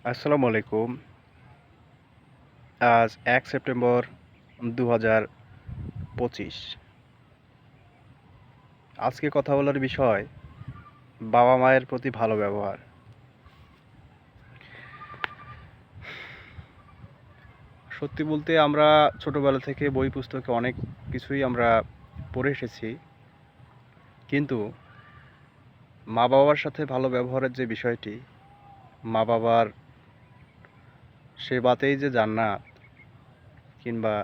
আসসালামু আলাইকুম। আজ ১ সেপ্টেম্বর ২০২৫। আজকে কথা বলার বিষয় বাবা-মায়ের প্রতি ভালো ব্যবহার। সত্যি বলতে আমরা ছোটবেলা থেকে বই পুস্তকে অনেক কিছুই আমরা পড়ে এসেছি। কিন্তু মা-বাবার সাথে ভালো ব্যবহারের যে বিষয়টি, মা-বাবার সেবাতেই যে জান্নাত কিংবা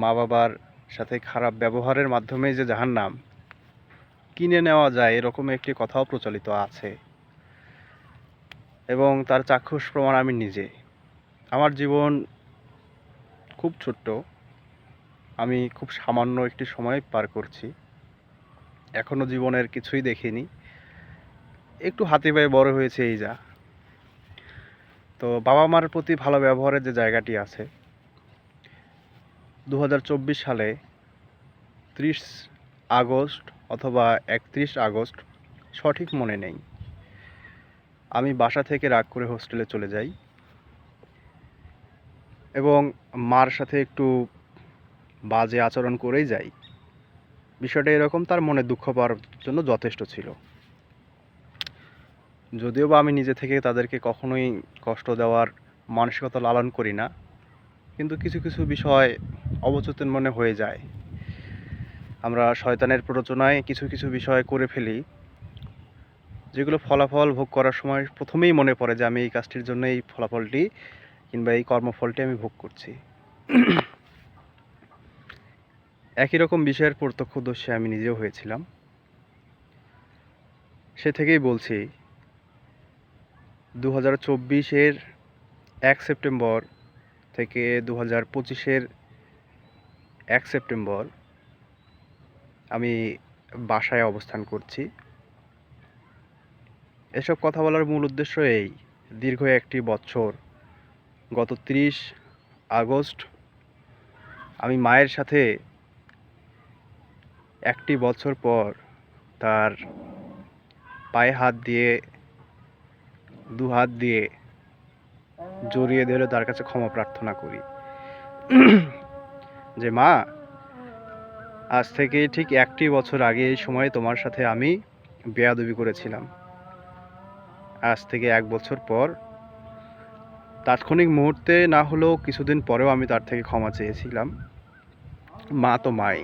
মা-বাবার সাথে খারাপ ব্যবহারের মাধ্যমেই যে জাহান্নাম, কিনে নেওয়া যায় এরকম একটি কথাও প্রচলিত আছে। এবং তার চাক্ষুষ প্রমাণ আমি নিজে। আমার জীবন খুব ছোট্ট। আমি খুব সামান্য একটি সময় পার করছি। এখনো জীবনের কিছুই দেখিনি। একটু হাতে পায়ে বড় হয়েছে এই যা। তো বাবা-মার প্রতি ভালো ব্যবহারের যে জায়গাটি আছে, ২০২৪ সালে ৩০ আগস্ট অথবা ৩১ আগস্ট সঠিক মনে নেই। আমি বাসা থেকে রাগ করে হোস্টেলে চলে যাই এবং মার সাথে একটু বাজে আচরণ করেই যাই। বিষয়টা এরকম, তার মনে দুঃখ পাওয়ার জন্য যথেষ্ট ছিল। যদিও বা আমি নিজে থেকে তাদেরকে কখনোই কষ্ট দেওয়ার মানসিকতা লালন করি না, কিন্তু কিছু কিছু বিষয় অবচেতন মনে হয়ে যায়। আমরা শয়তানের প্ররোচনায় কিছু কিছু বিষয় করে ফেলি, যেগুলো ফলাফল ভোগ করার সময় প্রথমেই মনে পড়ে যে আমি এই কাজটির জন্য এই ফলাফলটি কিংবা এই কর্মফলটি আমি ভোগ করছি। একই রকম বিষয়ের প্রত্যক্ষদর্শী আমি নিজেও হয়েছিলাম। সে থেকেই বলছি, ২০২৪-এর ১ সেপ্টেম্বর থেকে ২০২৫-এর ১ সেপ্টেম্বর আমি বাসায় অবস্থান করছি। এসব কথা বলার মূল উদ্দেশ্য এই, দীর্ঘ একটি বছর গত ৩০ আগস্ট আমি মায়ের সাথে একটি বছর পর তার পায়ে হাত দিয়ে, দু হাত দিয়ে জড়িয়ে ধরে তার কাছে ক্ষমা প্রার্থনা করি যে মা, আজ থেকে ঠিক একটি বছর আগে এই সময়ে তোমার সাথে আমি বেয়াদবি করেছিলাম। আজ থেকে ১ বছর পর তাৎক্ষণিক মুহূর্তে না হলেও কিছুদিন পরেও আমি তার থেকে ক্ষমা চেয়েছিলাম। মা তো মাই।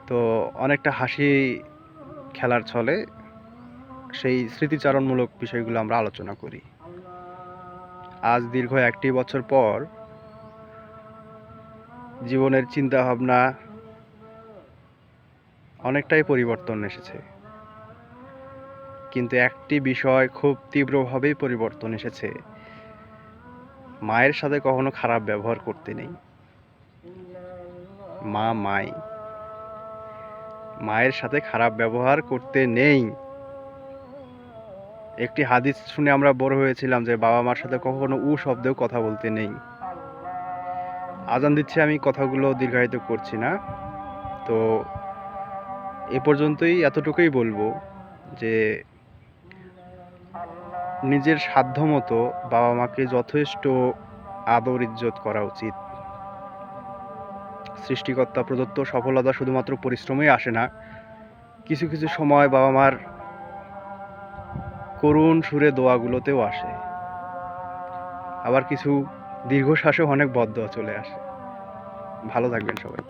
তো অনেকটা হাসি খেলার ছলে সেই স্মৃতিচারণমূলক বিষয়গুলো আমরা আলোচনা করি। আজ দীর্ঘ একটি বছর পর জীবনের চিন্তাভাবনা অনেকটাই পরিবর্তন এসেছে, কিন্তু একটি বিষয় খুব তীব্রভাবেই পরিবর্তন এসেছে, মায়ের সাথে কখনো খারাপ ব্যবহার করতে নেই। মা মাই, মায়ের সাথে খারাপ ব্যবহার করতে নেই। একটি হাদিস শুনে আমরা বড় হয়েছিলাম যে বাবা মার সাথে কখনো উ শব্দেও কথা বলতে নেই। আজান দিচ্ছে, আমি কথাগুলো দীর্ঘায়িত করছি না। তো এ পর্যন্তই, এতটুকুই বলবো যে নিজের সাধ্যমতো বাবা মাকে যথেষ্ট আদর ইজ্জত করা উচিত। সৃষ্টিকর্তা প্রদত্ত সফলতা শুধুমাত্র পরিশ্রমেই আসে না, কিছু কিছু সময় বাবা মার করুণ সুরে দোয়াগুলোতেও আসে। আবার কিছু দীর্ঘশ্বাসেও অনেক বদদোয়া চলে আসে। ভালো থাকবেন সবাই।